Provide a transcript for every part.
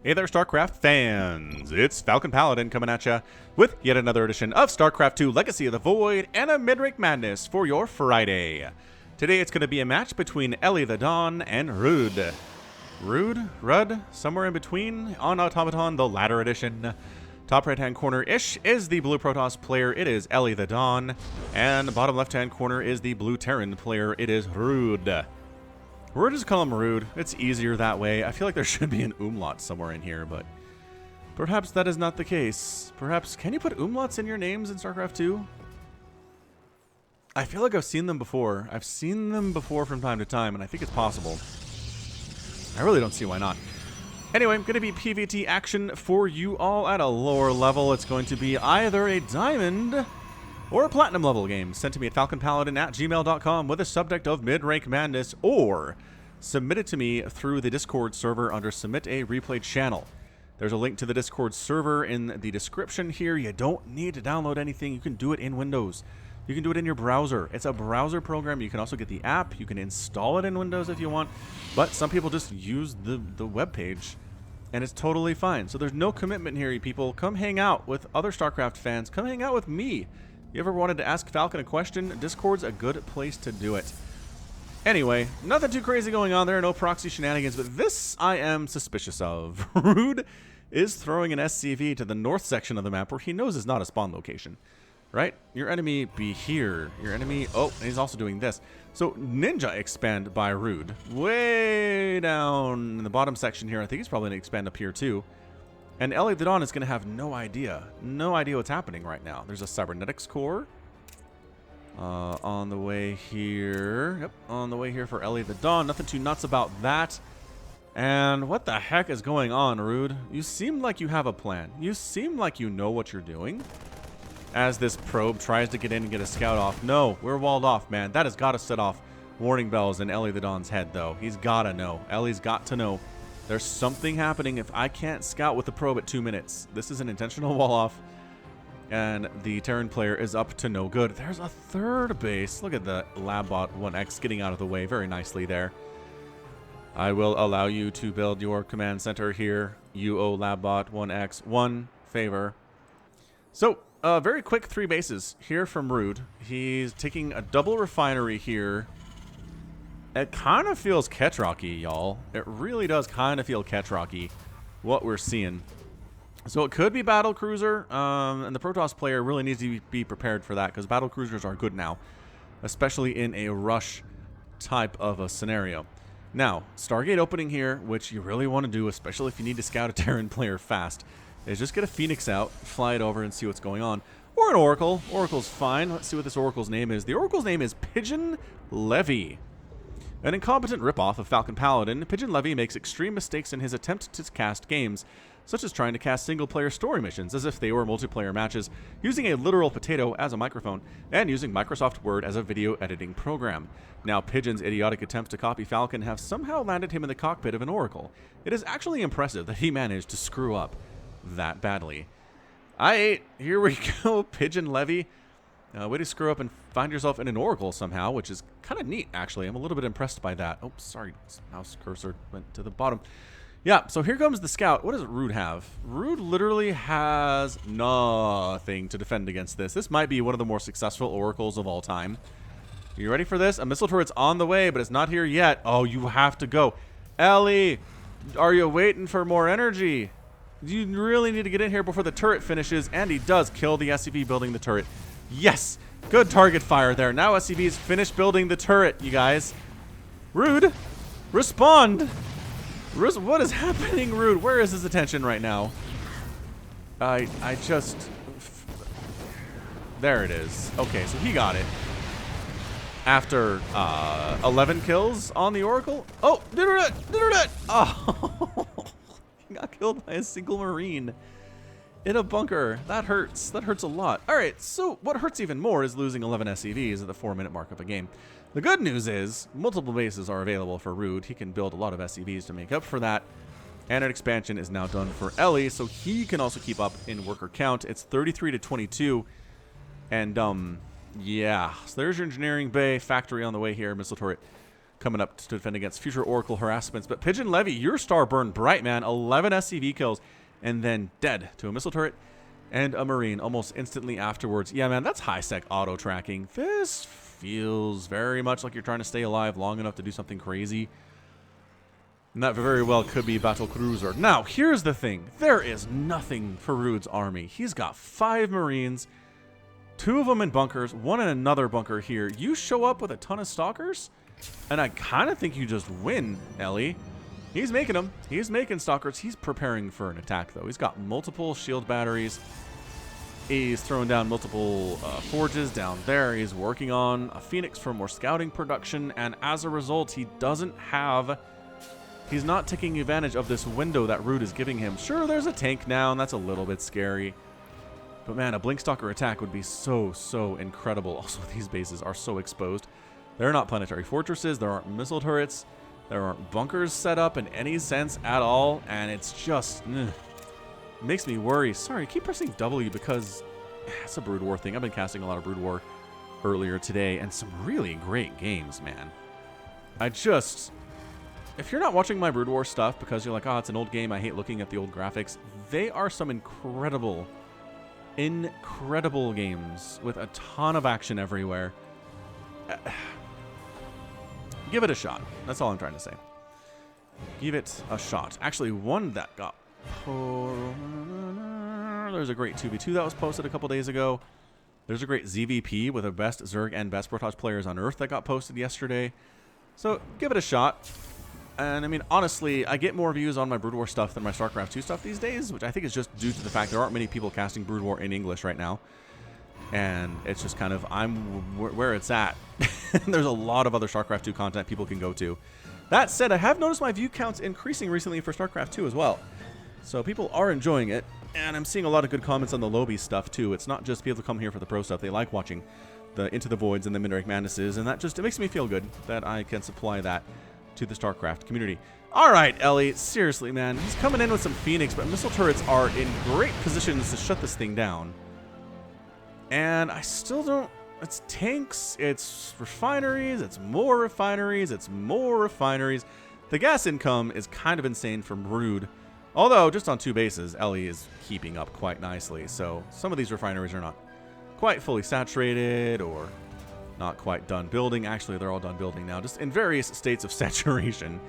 Hey there, StarCraft fans! It's Falcon Paladin coming at ya with yet another edition of StarCraft 2 Legacy of the Void and a MidRank Madness for your Friday. Today it's going to be a match between elithedon and ruud. Ruud? Somewhere in between on Automaton, the latter edition. Top right-hand corner-ish is the blue Protoss player, it is elithedon. And bottom left-hand corner is the blue Terran player, it is ruud. We're just call him ruud. It's easier that way. I feel like there should be an umlaut somewhere in here, but perhaps that is not the case. Perhaps, can you put umlauts in your names in StarCraft 2? I feel like I've seen them before. I've seen them before from time to time, and I think it's possible. I really don't see why not. Anyway, going to be PvT action for you all at a lower level. It's going to be either a diamond or a platinum level game sent to me at falconpaladin@gmail.com with a subject of MidRank Madness, or submit it to me through the Discord server under Submit a Replay Channel. There's a link to the Discord server in the description here. You don't need to download anything. You can do it in Windows. You can do it in your browser. It's a browser program. You can also get the app. You can install it in Windows if you want, but some people just use the web page, and it's totally fine. So there's no commitment here, you people. Come hang out with other StarCraft fans. Come hang out with me. You ever wanted to ask Falcon a question? Discord's a good place to do it. Anyway, nothing too crazy going on there, no proxy shenanigans, but this I am suspicious of. ruud is throwing an SCV to the north section of the map where he knows is not a spawn location, right? Your enemy be here. Your enemy, oh, and he's also doing this. So Ninja expand by ruud. Way down in the bottom section here. I think he's probably going to expand up here too. And elithedon is going to have no idea what's happening right now. There's a cybernetics core on the way here. Yep, on the way here for elithedon. Nothing too nuts about that. And what the heck is going on, ruud? You seem like you have a plan. You seem like you know what you're doing. As this probe tries to get in and get a scout off. No, we're walled off, man. That has got to set off warning bells in elithedon's head, though. He's got to know. Ellie's got to know. There's something happening if I can't scout with the probe at 2 minutes. This is an intentional wall off, and the Terran player is up to no good. There's a third base. Look at the Labbot 1X getting out of the way very nicely there. I will allow you to build your command center here. You owe Labbot 1X one favor. So, very quick 3 bases here from ruud. He's taking a double refinery here. It kind of feels Ketrocky, y'all. It really does kind of feel Ketrocky, what we're seeing. So it could be battle cruiser, and the Protoss player really needs to be prepared for that, because battle cruisers are good now, especially in a rush type of a scenario. Now, Stargate opening here, which you really want to do, especially if you need to scout a Terran player fast, is just get a Phoenix out, fly it over, and see what's going on. Or an Oracle. Oracle's fine. Let's see what this Oracle's name is. The Oracle's name is Pigeon Levy. An incompetent ripoff of Falcon Paladin, Pigeon Levy makes extreme mistakes in his attempt to cast games, such as trying to cast single-player story missions as if they were multiplayer matches, using a literal potato as a microphone, and using Microsoft Word as a video editing program. Now, Pigeon's idiotic attempts to copy Falcon have somehow landed him in the cockpit of an Oracle. It is actually impressive that he managed to screw up that badly. Here we go, Pigeon Levy. Way to screw up and find yourself in an Oracle somehow, which is kind of neat, actually. I'm a little bit impressed by that. Oh, sorry. Mouse cursor went to the bottom. Yeah, so here comes the scout. What does ruud have? Ruud literally has nothing to defend against this. This might be one of the more successful Oracles of all time. Are you ready for this? A missile turret's on the way, but it's not here yet. Oh, you have to go. Ellie, are you waiting for more energy? You really need to get in here before the turret finishes, and he does kill the SCV building the turret. Yes! Good target fire there. Now SCV's finished building the turret, you guys. ruud, respond! What is happening, ruud? Where is his attention right now? I just... There it is. Okay, so he got it. After 11 kills on the Oracle. Oh! Oh! He got killed by a single Marine in a bunker. That hurts. That hurts a lot. All right, so what hurts even more is losing 11 SCVs at the 4-minute mark of a game. The good news is multiple bases are available for ruud. He can build a lot of SCVs to make up for that. And an expansion is now done for Ellie, so he can also keep up in worker count. It's 33 to 22. And, yeah. So there's your engineering bay, factory on the way here, missile turret. coming up to defend against future Oracle harassments. But Pigeon Levy, your star burned bright, man. 11 SCV kills, and then dead to a missile turret and a Marine almost instantly afterwards. Yeah, man, that's high-sec auto-tracking. This feels very much like you're trying to stay alive long enough to do something crazy. And that very well could be Battle Cruiser. Now, here's the thing. There is nothing for ruud's army. He's got 5 Marines, 2 of them in bunkers, 1 in another bunker here. You show up with a ton of Stalkers, and I kind of think you just win, Ellie. He's making them. He's making Stalkers. He's preparing for an attack, though. He's got multiple shield batteries. He's throwing down multiple forges down there. He's working on a Phoenix for more scouting production, and as a result, he doesn't have... He's not taking advantage of this window that ruud is giving him. Sure, there's a tank now, and that's a little bit scary. But man, a Blink Stalker attack would be so, so incredible. Also, these bases are so exposed. They're not planetary fortresses. There aren't missile turrets. There aren't bunkers set up in any sense at all. And it's just... It makes me worry. Sorry, I keep pressing W because it's a Brood War thing. I've been casting a lot of Brood War earlier today, and some really great games, man. If you're not watching my Brood War stuff because you're like, oh, it's an old game, I hate looking at the old graphics, they are some incredible, incredible games with a ton of action everywhere. Give it a shot. That's all I'm trying to say. Give it a shot. Actually, one that got... There's a great 2v2 that was posted a couple days ago. There's a great ZVP with the best Zerg and best Protoss players on Earth that got posted yesterday. So give it a shot. And I mean, honestly, I get more views on my Brood War stuff than my StarCraft 2 stuff these days, which I think is just due to the fact there aren't many people casting Brood War in English right now. And it's just kind of, I'm where it's at. There's a lot of other StarCraft 2 content people can go to. That said, I have noticed my view counts increasing recently for StarCraft 2 as well. So people are enjoying it, and I'm seeing a lot of good comments on the lobby stuff too. It's not just people come here for the pro stuff. They like watching the Into the Voids and the MidRank Madnesses, and that just, it makes me feel good that I can supply that to the StarCraft community. All right, Ellie, seriously, man. He's coming in with some Phoenix, but missile turrets are in great positions to shut this thing down. And I still don't... It's tanks, it's refineries, it's more refineries, it's more refineries. The gas income is kind of insane from ruud. Although, just on 2 bases, Ellie is keeping up quite nicely. So, some of these refineries are not quite fully saturated or not quite done building. Actually, they're all done building now. Just in various states of saturation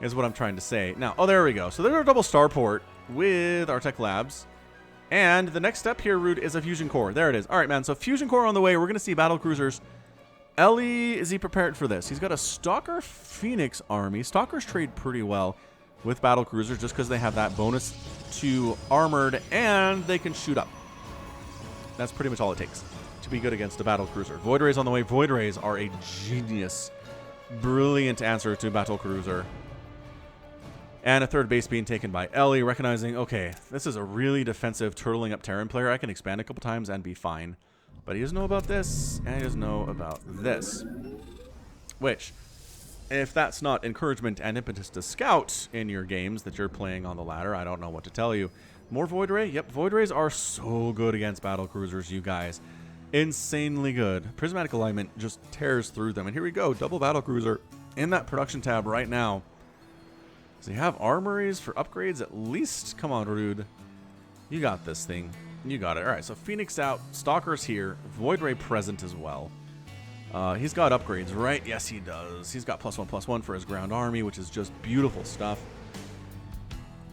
is what I'm trying to say. Now, oh, there we go. So, there's our double starport with our tech labs. And the next step here, ruud, is a fusion core. There it is. All right, man. So, fusion core on the way. We're going to see battle cruisers. Ellie, is he prepared for this? He's got a Stalker Phoenix army. Stalkers trade pretty well with battle cruisers just because they have that bonus to armored and they can shoot up. That's pretty much all it takes to be good against a battle cruiser. Void Rays on the way. Void Rays are a genius, brilliant answer to battle cruiser. And a third base being taken by Ellie, recognizing, okay, this is a really defensive turtling up Terran player. I can expand a couple times and be fine. But he doesn't know about this, and he doesn't know about this. Which, if that's not encouragement and impetus to scout in your games that you're playing on the ladder, I don't know what to tell you. More Void Ray? Yep, Void Rays are so good against battle cruisers, you guys. Insanely good. Prismatic alignment just tears through them. And here we go, double battle cruiser in that production tab right now. So you have armories for upgrades at least. Come on, ruud. You got this thing. You got it. All right, so Phoenix out. Stalker's here. Void Ray present as well. He's got upgrades, right? Yes, he does. He's got +1/+1 for his ground army, which is just beautiful stuff.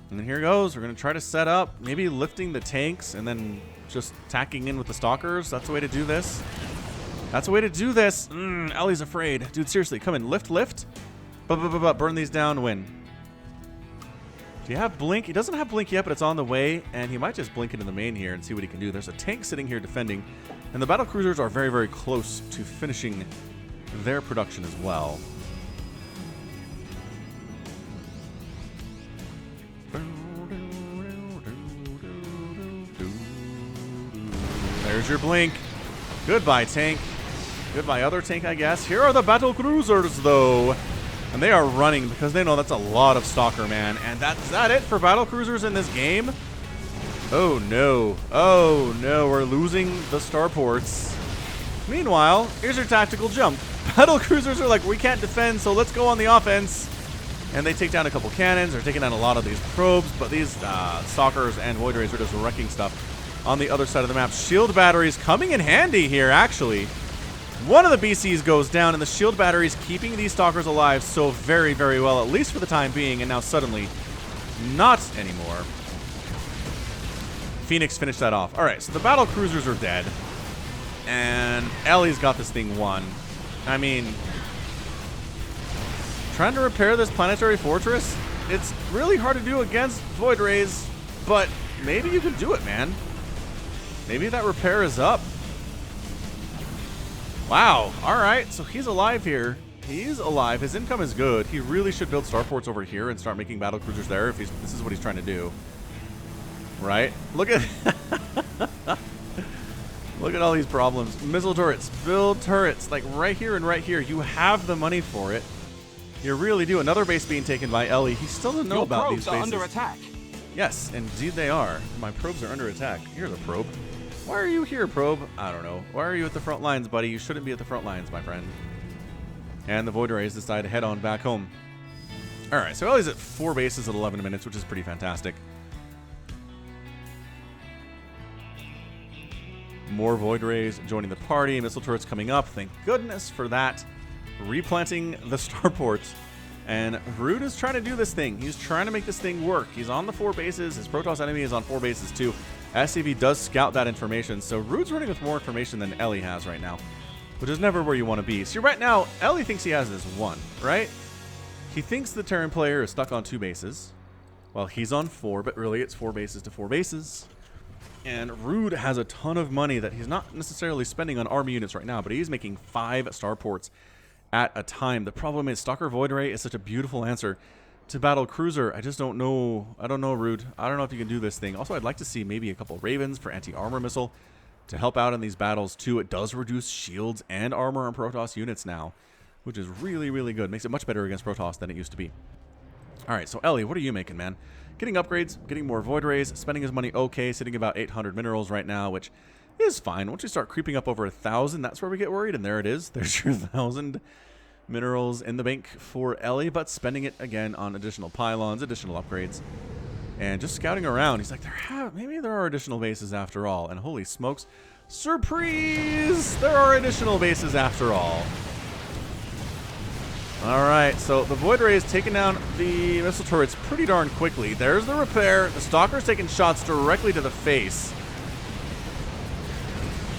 And then here goes. We're going to try to set up, maybe lifting the tanks and then just tacking in with the Stalkers. That's the way to do this. That's the way to do this. Ellie's afraid. Dude, seriously, come in. Lift. Burn these down, win. Do you have Blink? He doesn't have Blink yet, but it's on the way, and he might just blink into the main here and see what he can do. There's a tank sitting here defending, and the battle cruisers are very, very close to finishing their production as well. There's your Blink. Goodbye, tank. Goodbye, other tank, I guess. Here are the battle cruisers, though. And they are running because they know that's a lot of Stalker, man. And is that it for battle cruisers in this game? Oh, no. Oh, no. We're losing the starports. Meanwhile, here's your tactical jump. battle cruisers are like, we can't defend, so let's go on the offense. And they take down a couple cannons. They're taking down a lot of these probes, but these stalkers and void rays are just wrecking stuff on the other side of the map. Shield batteries coming in handy here, actually. One of the BCs goes down, and the shield batteries keeping these stalkers alive so very, very well, at least for the time being, and now suddenly not anymore. Phoenix finished that off. All right, so the battle cruisers are dead, and Ellie's got this thing won. I mean, trying to repair this planetary fortress, it's really hard to do against void rays, but maybe you can do it, man. Maybe that repair is up. Wow. All right. So he's alive here. He's alive. His income is good. He really should build starports over here and start making battle cruisers there if this is what he's trying to do. Right? Look at look at all these problems. Missile turrets. Build turrets. Like right here and right here. You have the money for it. You really do. Another base being taken by Ellie. He still doesn't know about these bases. Your probes are under attack. Yes, indeed they are. My probes are under attack. Here's a probe. Why are you here, probe? I don't know. Why are you at the front lines, buddy? You shouldn't be at the front lines, my friend. And the void rays decide to head on back home. All right, so Ellie's at 4 bases at 11 minutes, which is pretty fantastic. More void rays joining the party. Missile turrets coming up. Thank goodness for that. Replanting the starports. And ruud is trying to do this thing. He's trying to make this thing work. He's on the 4 bases. His Protoss enemy is on 4 bases too. SCV does scout that information, so ruud's running with more information than Ellie has right now, which is never where you want to be. So right now, Ellie thinks he has this 1, right? He thinks the Terran player is stuck on 2 bases, while he's on 4, but really it's 4 bases to 4 bases. And ruud has a ton of money that he's not necessarily spending on army units right now, but he's making 5 starports at a time. The problem is Stalker Void Ray is such a beautiful answer to Battle Cruiser. I just don't know. I don't know, ruud. I don't know if you can do this thing. Also, I'd like to see maybe a couple Ravens for anti-armor missile to help out in these battles too. It does reduce shields and armor on Protoss units now, which is really, really good. Makes it much better against Protoss than it used to be. All right, so Ellie, what are you making, man? Getting upgrades, getting more Void Rays, spending his money okay, sitting about 800 minerals right now, which is fine. Once you start creeping up over 1,000, that's where we get worried, and there it is. There's your 1,000 minerals in the bank for Ellie, but spending it again on additional pylons, additional upgrades, and just scouting around. He's like, maybe there are additional bases after all. And holy smokes, surprise! There are additional bases after all. All right, so the Void Ray is taking down the missile turrets pretty darn quickly. There's the repair. The Stalker's taking shots directly to the face.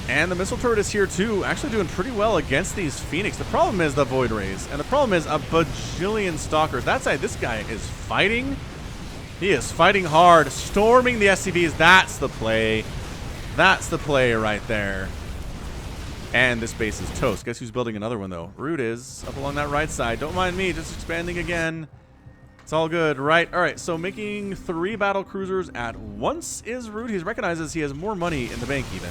And the missile turret is here too, actually doing pretty well against these Phoenix. The problem is the Void Rays, and the problem is a bajillion Stalkers. That side, this guy is fighting. He is fighting hard, storming the SCVs. That's the play. That's the play right there. And this base is toast. Guess who's building another one, though? ruud is up along that right side. Don't mind me, just expanding again. It's all good, right? All right, so making 3 battle cruisers at once is ruud. He recognizes he has more money in the bank even.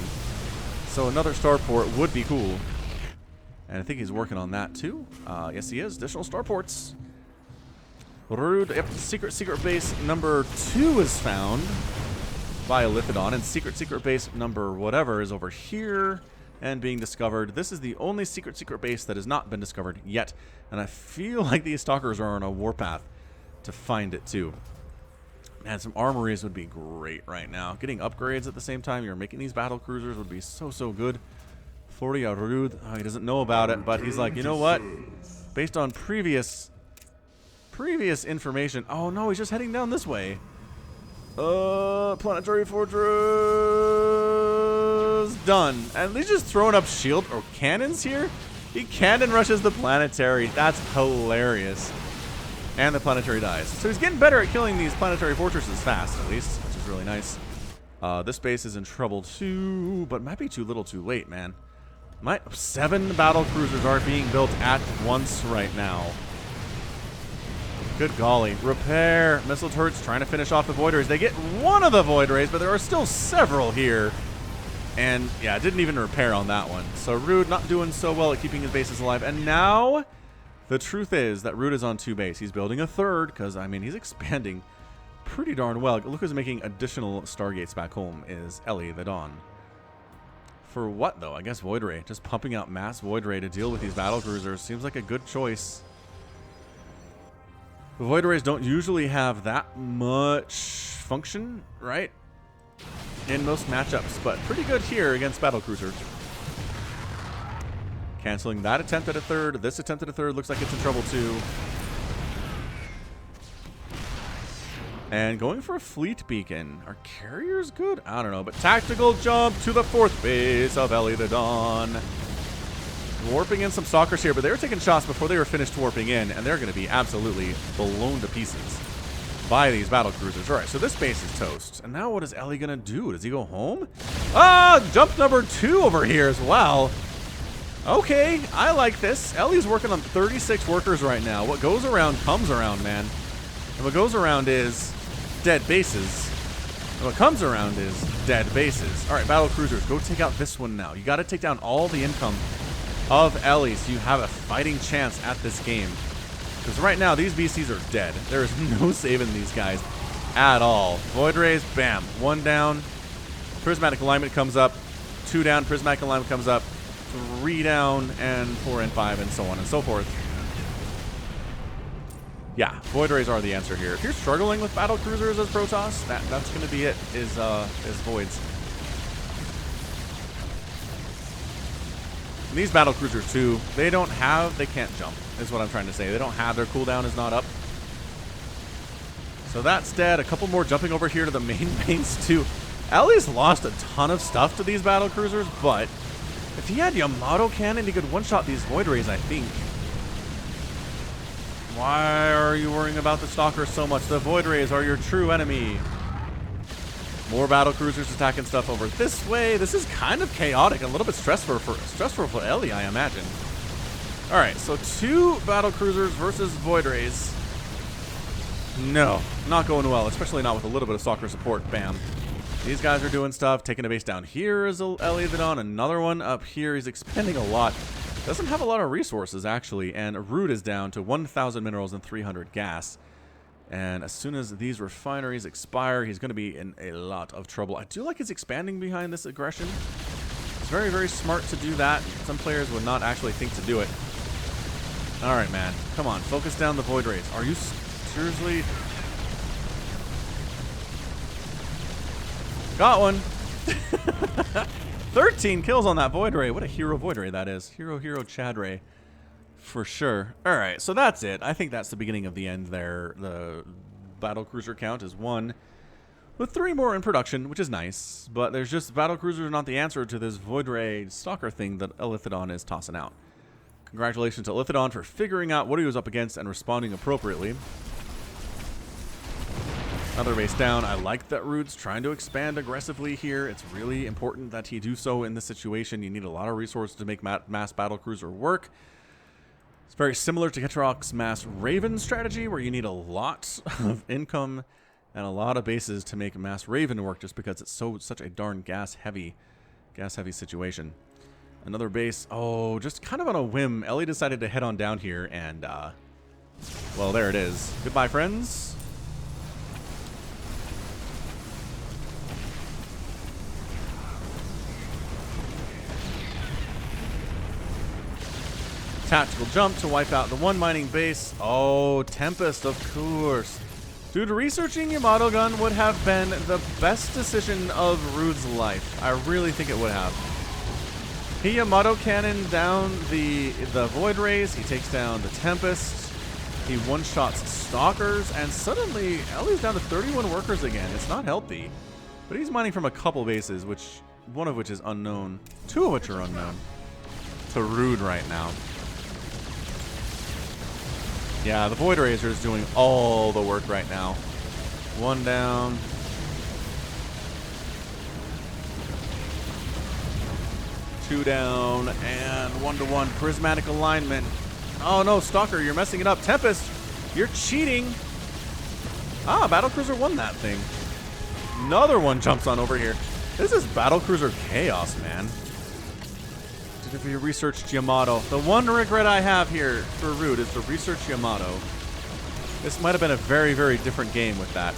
So another starport would be cool. And I think he's working on that too. Yes, he is. Additional starports. ruud, yep, secret base number 2 is found by elithedon. And secret base number whatever is over here and being discovered. This is the only secret base that has not been discovered yet. And I feel like these stalkers are on a warpath to find it too. Man, some armories would be great right now. Getting upgrades at the same time you're making these battle cruisers would be so, so good. 40 ruud. Oh, he doesn't know about it, but he's like, you know what? Based on previous information. Oh no, he's just heading down this way. Planetary Fortress done. And he's just throwing up shield or cannons here. He cannon rushes the planetary. That's hilarious. And the planetary dies. So he's getting better at killing these planetary fortresses fast, at least, which is really nice. This base is in trouble too, but might be too little too late, man. 7 battle cruisers are being built at once right now. Good golly. Repair. Missile turrets trying to finish off the Void Rays. They get one of the Void Rays, but there are still several here. And yeah, didn't even repair on that one. So ruud not doing so well at keeping his bases alive. And now the truth is that ruud is on 2 base. He's building a 3rd because, I mean, he's expanding pretty darn well. Look who's making additional Stargates back home is elithedon. For what, though? I guess Void Ray. Just pumping out mass Void Ray to deal with these battle cruisers seems like a good choice. The Void Rays don't usually have that much function, right? In most matchups, but pretty good here against battle cruisers. Canceling that attempt at a third. This attempt at a third looks like it's in trouble too. And going for a fleet beacon. Are carriers good? I don't know. But tactical jump to the 4th base of elithedon. Warping in some stalkers here, but they were taking shots before they were finished warping in, and they're going to be absolutely blown to pieces by these battle cruisers. All right, so this base is toast. And now what is Ellie going to do? Does he go home? Ah, jump number 2 over here as well. Okay, I like this. Ellie's working on 36 workers right now. What goes around comes around, man. And what goes around is dead bases. And what comes around is dead bases. All right, battle cruisers, go take out this one now. You got to take down all the income of Ellie so you have a fighting chance at this game. Because right now, these BCs are dead. There is no saving these guys at all. Void Rays, bam. 1 down. Prismatic Alignment comes up. 2 down. Prismatic Alignment comes up. 3 down. And 4 and 5 and so on and so forth. Yeah, Void Rays are the answer here. If you're struggling with battle cruisers as Protoss, that's going to be it, is Voids. And these battle cruisers too, they can't jump, is what I'm trying to say. They don't have, their cooldown is not up. So that's dead. A couple more jumping over here to the main base too. Ellie's lost a ton of stuff to these battle cruisers, but if he had Yamato cannon, he could one-shot these Void Rays, I think. Why are you worrying about the Stalkers so much? The Void Rays are your true enemy. More battle cruisers attacking stuff over this way. This is kind of chaotic, a little bit stressful for Ellie, I imagine. All right, so 2 battle cruisers versus Void Rays. No, not going well, especially not with a little bit of Stalker support. Bam. These guys are doing stuff. Taking a base down here is elithedon. Another one up here. He's expending a lot. Doesn't have a lot of resources, actually. And ruud is down to 1,000 minerals and 300 gas. And as soon as these refineries expire, he's going to be in a lot of trouble. I do like his expanding behind this aggression. It's very, very smart to do that. Some players would not actually think to do it. All right, man. Come on. Focus down the Void Rays. Are you seriously? Got one. 13 kills on that Void Ray. What a hero Void Ray that is. Hero Chad Ray. For sure. All right, so that's it. I think that's the beginning of the end there. The battle cruiser count is 1, with 3 more in production, which is nice. But there's just battle cruisers not the answer to this Void Ray Stalker thing that elithedon is tossing out. Congratulations to elithedon for figuring out what he was up against and responding appropriately. Another base down. I like that ruud's trying to expand aggressively here. It's really important that he do so in this situation. You need a lot of resources to make mass battle cruiser work. It's very similar to Ketrock's mass Raven strategy, where you need a lot of income and a lot of bases to make mass Raven work, just because it's such a darn gas heavy situation. Another base. Oh, just kind of on a whim, Ellie decided to head on down here, and well, there it is. Goodbye, friends. Tactical jump to wipe out the 1 mining base. Oh, Tempest, of course. Dude, researching Yamato gun would have been the best decision of ruud's life. I really think it would have. He Yamato cannon down the Void Rays. He takes down the Tempest. He one-shots Stalkers, and suddenly Ellie's down to 31 workers again. It's not healthy, but he's mining from a couple bases, one of which is unknown. 2 of which are unknown to ruud right now. Yeah, the Void Razor is doing all the work right now. 1 down. Two down, and 1-to-1 prismatic alignment. Oh no, Stalker, you're messing it up. Tempest, you're cheating. Ah, Battlecruiser won that thing. Another one jumps on over here. This is Battlecruiser chaos, man. If you researched Yamato. The one regret I have here for ruud is to research Yamato. This might have been a very, very different game with that.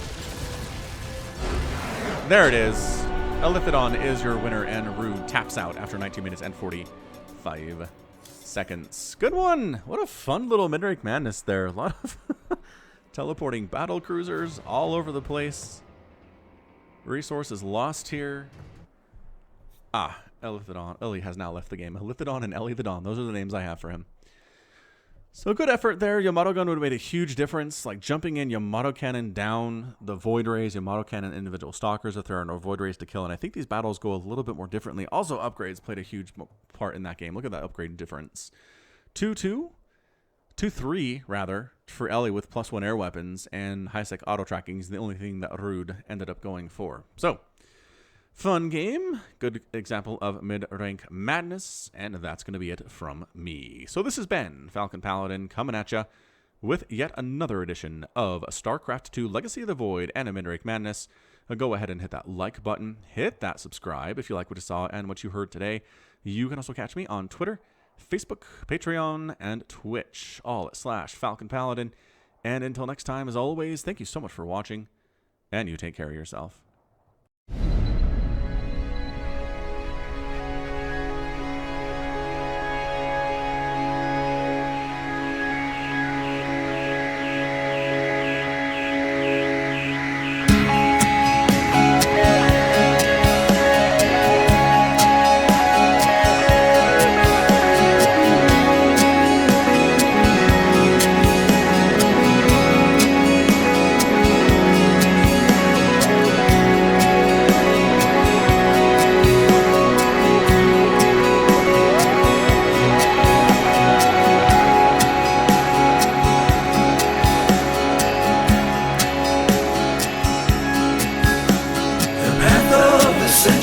There it is. Elithedon is your winner, and ruud taps out after 19 minutes and 45 seconds. Good one. What a fun little MidRank Madness there. A lot of teleporting battle cruisers all over the place. Resources lost here. Ah, Elithedon. Eli has now left the game. Elithedon and elithedon. Those are the names I have for him. So good effort there. Yamato Gun would have made a huge difference. Like jumping in Yamato Cannon down the Void Rays, Yamato Cannon individual Stalkers if there are no Void Rays to kill. And I think these battles go a little bit more differently. Also, upgrades played a huge part in that game. Look at that upgrade difference. 2-2? 2-3, rather, for Eli with +1 air weapons. And high-sec auto-tracking is the only thing that ruud ended up going for. So, fun game. Good example of MidRank Madness. And that's going to be it from me. So this has been Falcon Paladin coming at you with yet another edition of StarCraft 2 Legacy of the Void and a MidRank Madness. Go ahead and hit that like button. Hit that subscribe if you like what you saw and what you heard today. You can also catch me on Twitter, Facebook, Patreon, and Twitch, all at /Falcon Paladin. And until next time, as always, thank you so much for watching, and you take care of yourself.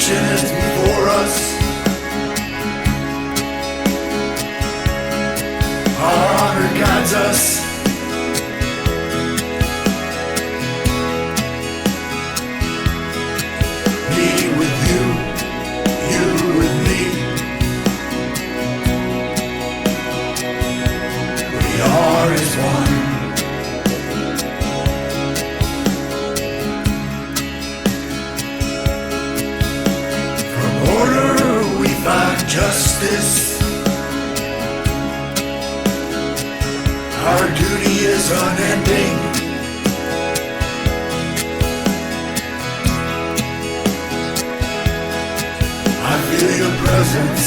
Before us, our honor guides us. Me with you, you with me. We are as one. Justice, our duty is unending. I feel your presence.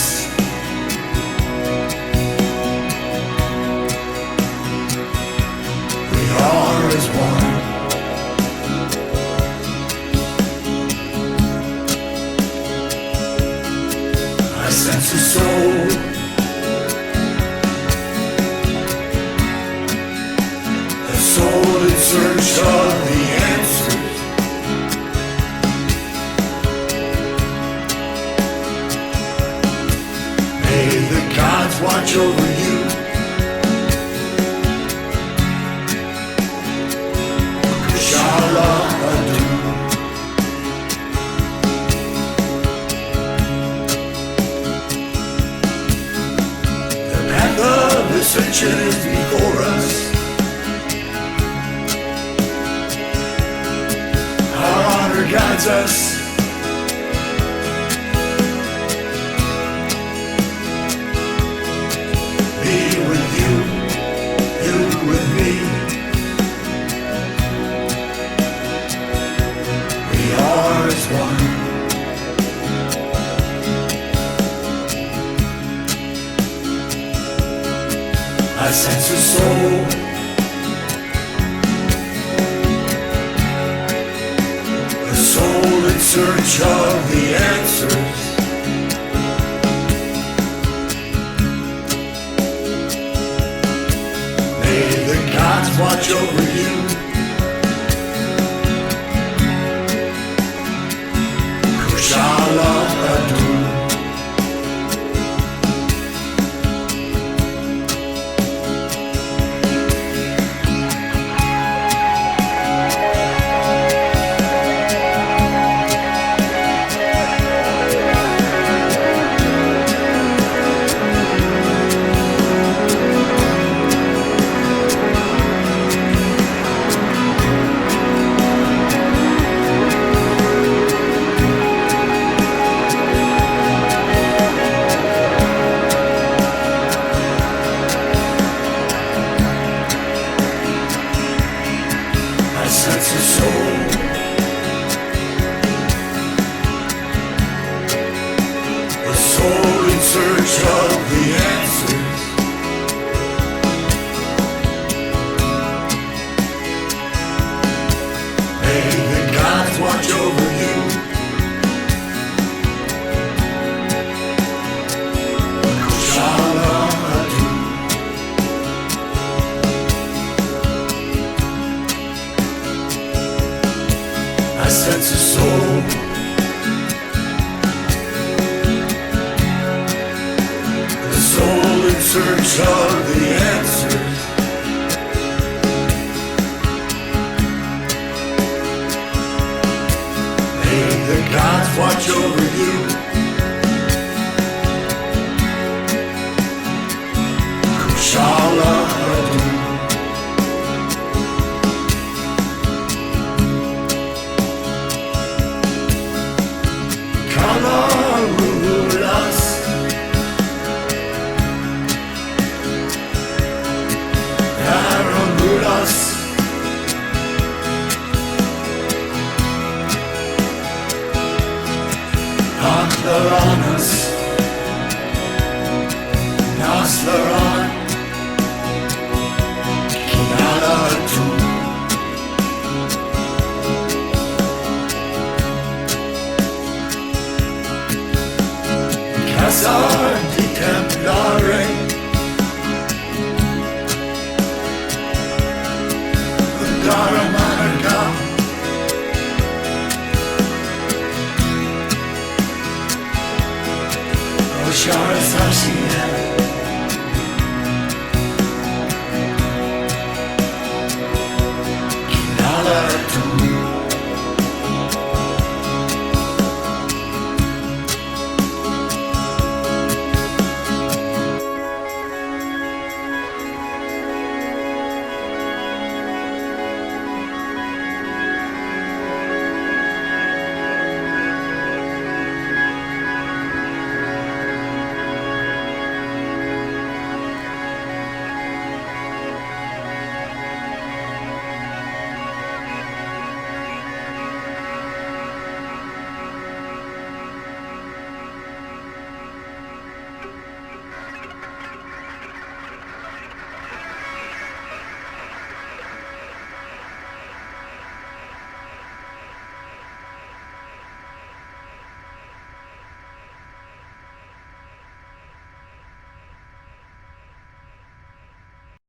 We are as one. Sense of soul, a soul in search of the answers. May the gods watch over you. Kushala Adu. Ascension is before us. Our honor guides us. Me with you, you with me. We are as one. I sense a soul, a soul in search of the answers. May the gods watch over you. Kushala Adu. the answers. May the gods watch over you. Kushala Adu. Kana ruudas. Ruudas. Natharanas, Nastharanas.